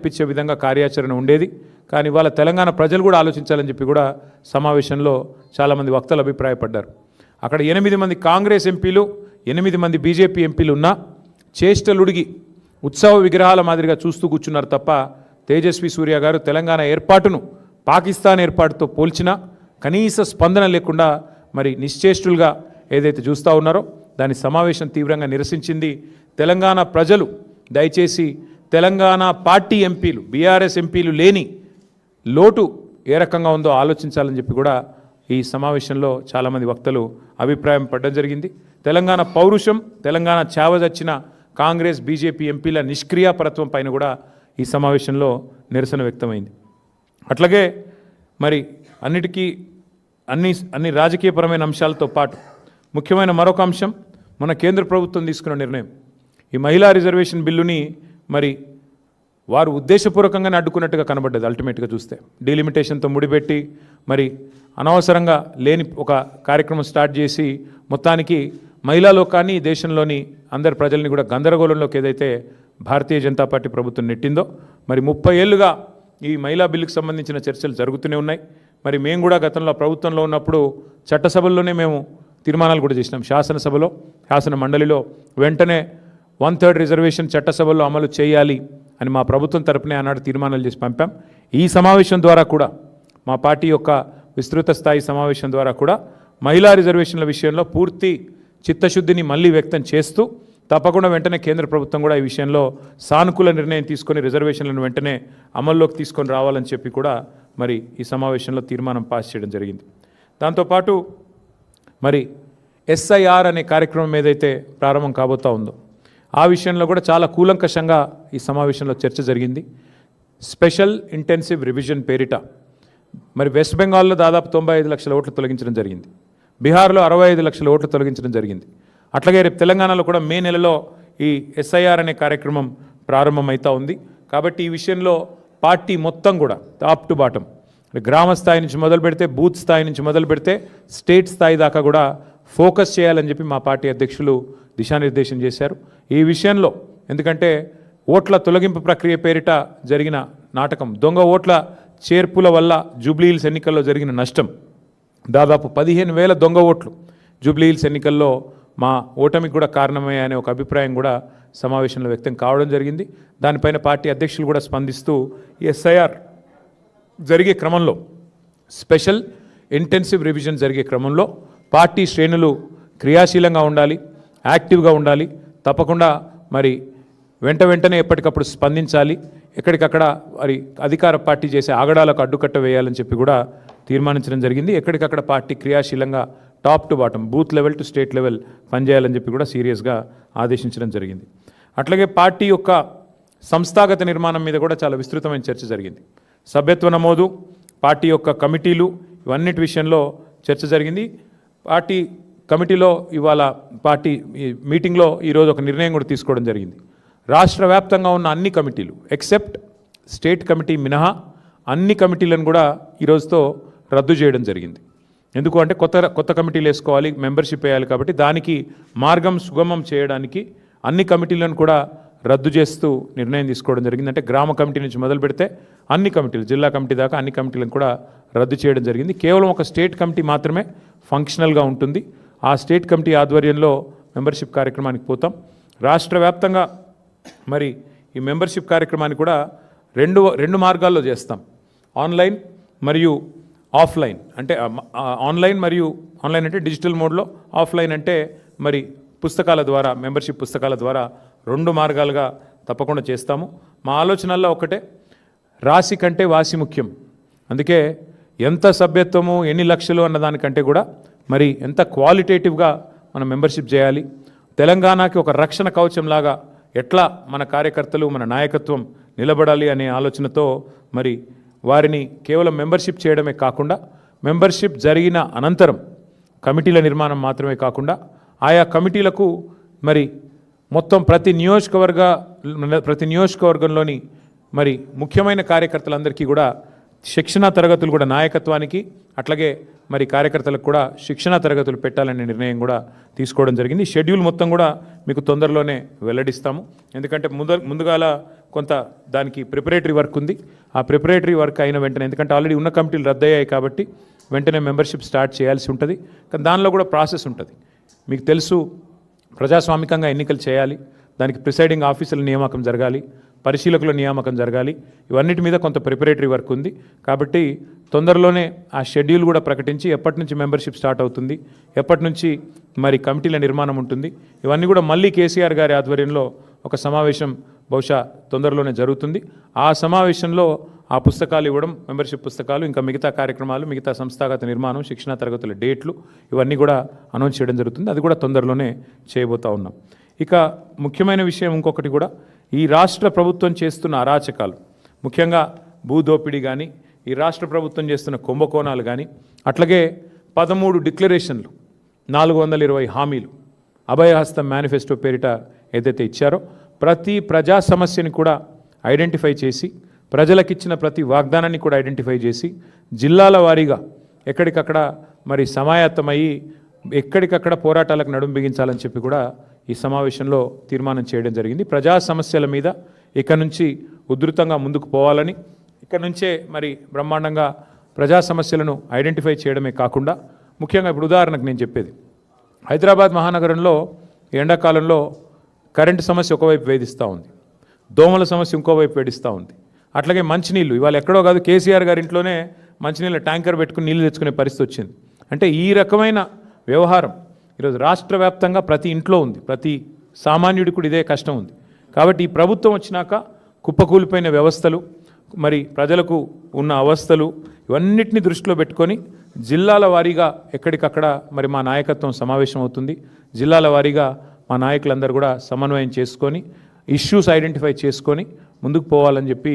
ఇచ్చే విధంగా కార్యాచరణ ఉండేది. కానీ వాళ్ళ తెలంగాణ ప్రజలు కూడా ఆలోచించాలని చెప్పి కూడా సమావేశంలో చాలామంది వక్తలు అభిప్రాయపడ్డారు. అక్కడ 8 మంది కాంగ్రెస్ ఎంపీలు 8 మంది బీజేపీ ఎంపీలు ఉన్నా చేష్టలుడిగి ఉత్సవ విగ్రహాల మాదిరిగా చూస్తూ కూర్చున్నారు తప్ప తేజస్వి సూర్య గారు తెలంగాణ ఏర్పాటును పాకిస్తాన్ ఏర్పాటుతో పోల్చినా కనీస స్పందన లేకుండా మరి నిశ్చేష్టులుగా ఏదైతే చూస్తూ ఉన్నారో దాని సమావేశం తీవ్రంగా నిరసించింది. తెలంగాణ ప్రజలు దయచేసి తెలంగాణ పార్టీ ఎంపీలు బీఆర్ఎస్ ఎంపీలు లేని లోటు ఏ రకంగా ఉందో ఆలోచించాలని చెప్పి కూడా ఈ సమావేశంలో చాలామంది వక్తలు అభిప్రాయం పడడం జరిగింది. తెలంగాణ పౌరుషం తెలంగాణ చావదచ్చిన కాంగ్రెస్ బీజేపీ ఎంపీల నిష్క్రియాపరత్వం పైన కూడా ఈ సమావేశంలో నిరసన వ్యక్తమైంది. అట్లాగే మరి అన్ని రాజకీయపరమైన అంశాలతో పాటు ముఖ్యమైన మరొక అంశం మన కేంద్ర ప్రభుత్వం తీసుకున్న నిర్ణయం. ఈ మహిళా రిజర్వేషన్ బిల్లుని మరి వారు ఉద్దేశపూర్వకంగానే అడ్డుకున్నట్టుగా కనబడ్డది. అల్టిమేట్గా చూస్తే డీలిమిటేషన్తో ముడిపెట్టి మరి అనవసరంగా లేని ఒక కార్యక్రమం స్టార్ట్ చేసి మొత్తానికి మహిళా లోకాన్ని దేశంలోని అందరి ప్రజల్ని కూడా గందరగోళంలోకి ఏదైతే భారతీయ జనతా పార్టీ ప్రభుత్వం నెట్టిందో మరి 30 ఏళ్ళుగా ఈ మహిళా బిల్లుకు సంబంధించిన చర్చలు జరుగుతూనే ఉన్నాయి. మరి మేము కూడా గతంలో ప్రభుత్వంలో ఉన్నప్పుడు చట్టసభల్లోనే మేము తీర్మానాలు కూడా చేసినాం. శాసనసభలో శాసన మండలిలో వెంటనే 1/3 రిజర్వేషన్ చట్టసభల్లో అమలు చేయాలి అని మా ప్రభుత్వం తరపునే ఆనాడు తీర్మానాలు చేసి పంపాం. ఈ సమావేశం ద్వారా కూడా మా పార్టీ యొక్క విస్తృత స్థాయి సమావేశం ద్వారా కూడా మహిళా రిజర్వేషన్ల విషయంలో పూర్తి చిత్తశుద్ధిని మళ్ళీ వ్యక్తం చేస్తూ తప్పకుండా వెంటనే కేంద్ర ప్రభుత్వం కూడా ఈ విషయంలో సానుకూల నిర్ణయం తీసుకొని రిజర్వేషన్లను వెంటనే అమల్లోకి తీసుకొని రావాలని చెప్పి కూడా మరి ఈ సమావేశంలో తీర్మానం పాస్ చేయడం జరిగింది. దాంతోపాటు మరి SIR అనే కార్యక్రమం ఏదైతే ప్రారంభం కాబోతా ఉందో ఆ విషయంలో కూడా చాలా కూలంకషంగా ఈ సమావేశంలో చర్చ జరిగింది. స్పెషల్ ఇంటెన్సివ్ రివిజన్ పేరిట మరి వెస్ట్ బెంగాల్లో దాదాపు 95 లక్షల ఓట్లు తొలగించడం జరిగింది. బీహార్లో 65 లక్షల ఓట్లు తొలగించడం జరిగింది. అట్లాగే రేపు తెలంగాణలో కూడా మే నెలలో ఈ SIR అనే కార్యక్రమం ప్రారంభమవుతూ ఉంది. కాబట్టి ఈ విషయంలో పార్టీ మొత్తం కూడా టాప్ టు బాటం గ్రామ స్థాయి నుంచి మొదలు పెడితే బూత్ స్థాయి నుంచి మొదలు పెడితే స్టేట్ స్థాయి దాకా కూడా ఫోకస్ చేయాలని చెప్పి మా పార్టీ అధ్యక్షులు దిశానిర్దేశం చేశారు. ఈ విషయంలో ఎందుకంటే ఓట్ల తొలగింపు ప్రక్రియ పేరిట జరిగిన నాటకం, దొంగ ఓట్ల చేర్పుల వల్ల జూబ్లీహిల్స్ ఎన్నికల్లో జరిగిన నష్టం దాదాపు 15,000 దొంగ ఓట్లు జూబ్లీహిల్స్ ఎన్నికల్లో మా ఓటమికి కూడా కారణమయ్యాయనే ఒక అభిప్రాయం కూడా సమావేశంలో వ్యక్తం కావడం జరిగింది. దానిపైన పార్టీ అధ్యక్షులు కూడా స్పందిస్తూ SIR జరిగే క్రమంలో స్పెషల్ ఇంటెన్సివ్ రివిజన్ జరిగే క్రమంలో పార్టీ శ్రేణులు క్రియాశీలంగా ఉండాలి, యాక్టివ్గా ఉండాలి, తప్పకుండా మరి వెంటనే ఎప్పటికప్పుడు స్పందించాలి, ఎక్కడికక్కడ మరి అధికార పార్టీ చేసే ఆగడాలకు అడ్డుకట్ట వేయాలని చెప్పి కూడా తీర్మానించడం జరిగింది. ఎక్కడికక్కడ పార్టీ క్రియాశీలంగా top to bottom booth level to state level పనిచేయాలని చెప్పి కూడా సీరియస్గా ఆదేశించడం జరిగింది. అట్లాగే పార్టీ యొక్క సంస్థాగత నిర్మాణం మీద కూడా చాలా విస్తృతమైన చర్చ జరిగింది. సభ్యత్వ నమోదు, పార్టీ యొక్క కమిటీలు, ఇవన్నిటి విషయంలో చర్చ జరిగింది. పార్టీ కమిటీలో ఇవాళ పార్టీ మీటింగ్లో ఈరోజు ఒక నిర్ణయం కూడా తీసుకోవడం జరిగింది. రాష్ట్ర వ్యాప్తంగా ఉన్న అన్ని కమిటీలు ఎక్సెప్ట్ స్టేట్ కమిటీ మినహా అన్ని కమిటీలను కూడా ఈరోజుతో రద్దు చేయడం జరిగింది. ఎందుకు అంటే కొత్త కమిటీలు వేసుకోవాలి, మెంబర్షిప్ వేయాలి. కాబట్టి దానికి మార్గం సుగమం చేయడానికి అన్ని కమిటీలను కూడా రద్దు చేస్తూ నిర్ణయం తీసుకోవడం జరిగింది. అంటే గ్రామ కమిటీ నుంచి మొదలు పెడితే అన్ని కమిటీలు, జిల్లా కమిటీ దాకా అన్ని కమిటీలను కూడా రద్దు చేయడం జరిగింది. కేవలం ఒక స్టేట్ కమిటీ మాత్రమే ఫంక్షనల్గా ఉంటుంది. ఆ స్టేట్ కమిటీ ఆధ్వర్యంలో మెంబర్షిప్ కార్యక్రమానికి పోతాం. రాష్ట్ర వ్యాప్తంగా మరి ఈ మెంబర్షిప్ కార్యక్రమాన్ని కూడా రెండు మార్గాల్లో చేస్తాం. ఆన్లైన్ మరియు ఆఫ్లైన్. అంటే ఆన్లైన్ అంటే డిజిటల్ మోడ్లో, ఆఫ్లైన్ అంటే మరి పుస్తకాల ద్వారా, మెంబర్షిప్ పుస్తకాల ద్వారా 2 మార్గాలుగా తప్పకుండా చేస్తాము. మా ఆలోచనల్లో ఒకటే, రాశి కంటే వాసి ముఖ్యం. అందుకే ఎంత సభ్యత్వము ఎన్ని లక్షలు అన్నదానికంటే కూడా మరి ఎంత క్వాలిటేటివ్గా మనం మెంబర్షిప్ చేయాలి, తెలంగాణకి ఒక రక్షణ కవచంలాగా ఎట్లా మన కార్యకర్తలు మన నాయకత్వం నిలబడాలి అనే ఆలోచనతో మరి వారిని కేవలం మెంబర్షిప్ చేయడమే కాకుండా మెంబర్షిప్ జరిగిన అనంతరం కమిటీల నిర్మాణం మాత్రమే కాకుండా ఆయా కమిటీలకు మరి మొత్తం ప్రతి నియోజకవర్గంలోని మరి ముఖ్యమైన కార్యకర్తలందరికీ కూడా శిక్షణా తరగతులు కూడా నాయకత్వానికి అట్లాగే మరి కార్యకర్తలకు కూడా శిక్షణా తరగతులు పెట్టాలనే నిర్ణయం కూడా తీసుకోవడం జరిగింది. షెడ్యూల్ మొత్తం కూడా మీకు తొందరలోనే వెల్లడిస్తాము. ఎందుకంటే ముందుగాల కొంత దానికి ప్రిపరేటరీ వర్క్ ఉంది. ఆ ప్రిపరేటరీ వర్క్ అయిన వెంటనే, ఎందుకంటే ఆల్రెడీ ఉన్న కమిటీలు రద్దయ్యాయి కాబట్టి వెంటనే మెంబర్షిప్ స్టార్ట్ చేయాల్సి ఉంటుంది. కానీ దానిలో కూడా ప్రాసెస్ ఉంటుంది. మీకు తెలుసు, ప్రజాస్వామికంగా ఎన్నికలు చేయాలి, దానికి ప్రిసైడింగ్ ఆఫీసర్ల నియామకం జరగాలి, పరిశీలకుల నియామకం జరగాలి, ఇవన్నిటి మీద కొంత ప్రిపరేటరీ వర్క్ ఉంది. కాబట్టి తొందరలోనే ఆ షెడ్యూల్ కూడా ప్రకటించి ఎప్పటి నుంచి మెంబర్షిప్ స్టార్ట్ అవుతుంది, ఎప్పటి నుంచి మరి కమిటీల నిర్మాణం ఉంటుంది, ఇవన్నీ కూడా మళ్ళీ కేసీఆర్ గారి ఆధ్వర్యంలో ఒక సమావేశం బహుశా తొందరలోనే జరుగుతుంది. ఆ సమావేశంలో ఆ పుస్తకాలు ఇవ్వడం, మెంబర్షిప్ పుస్తకాలు, ఇంకా మిగతా కార్యక్రమాలు, మిగతా సంస్థాగత నిర్మాణం, శిక్షణా తరగతుల డేట్లు ఇవన్నీ కూడా అనౌన్స్ చేయడం జరుగుతుంది. అది కూడా తొందరలోనే చేయబోతా ఉన్నాం. ఇక ముఖ్యమైన విషయం ఇంకొకటి కూడా, ఈ రాష్ట్ర ప్రభుత్వం చేస్తున్న అరాచకాలు, ముఖ్యంగా భూదోపిడీ కానీ, ఈ రాష్ట్ర ప్రభుత్వం చేస్తున్న కుంభకోణాలు కానీ, అట్లాగే 13 డిక్లరేషన్లు, 420 హామీలు, అభయహస్తం మేనిఫెస్టో పేరిట ఏదైతే ఇచ్చారో ప్రతి ప్రజా సమస్యని కూడా ఐడెంటిఫై చేసి, ప్రజలకిచ్చిన ప్రతి వాగ్దానాన్ని కూడా ఐడెంటిఫై చేసి, జిల్లాల వారీగా ఎక్కడికక్కడ మరి సమాయత్తమయ్యి ఎక్కడికక్కడ పోరాటాలకు నడుం బిగించాలని చెప్పి కూడా ఈ సమావేశంలో తీర్మానం చేయడం జరిగింది. ప్రజా సమస్యల మీద ఇక నుంచి ఉధృతంగా ముందుకు పోవాలని, ఇక నుంచే మరి బ్రహ్మాండంగా ప్రజా సమస్యలను ఐడెంటిఫై చేయడమే కాకుండా, ముఖ్యంగా ఇప్పుడు ఉదాహరణకు నేను చెప్పేది, హైదరాబాద్ మహానగరంలో ఎండాకాలంలో కరెంటు సమస్య ఒకవైపు వేధిస్తూ ఉంది, దోమల సమస్య ఇంకోవైపు వేధిస్తూ ఉంది. అట్లాగే మంచినీళ్ళు, ఇవాళ ఎక్కడో కాదు, కేసీఆర్ గారి ఇంట్లోనే మంచినీళ్ళ ట్యాంకర్ పెట్టుకుని నీళ్లు తెచ్చుకునే పరిస్థితి వచ్చింది. అంటే ఈ రకమైన వ్యవహారం ఈరోజు రాష్ట్ర వ్యాప్తంగా ప్రతి ఇంట్లో ఉంది, ప్రతి సామాన్యుడికి కూడా ఇదే కష్టం ఉంది. కాబట్టి ఈ ప్రభుత్వం వచ్చినాక కుప్పకూలిపోయిన వ్యవస్థలు, మరి ప్రజలకు ఉన్న అవస్థలు, ఇవన్నిటిని దృష్టిలో పెట్టుకొని జిల్లాల వారీగా ఎక్కడికక్కడ మరి మా నాయకత్వం సమావేశం అవుతుంది. జిల్లాల వారీగా మా నాయకులందరూ కూడా సమన్వయం చేసుకొని ఇష్యూస్ ఐడెంటిఫై చేసుకొని ముందుకు పోవాలని చెప్పి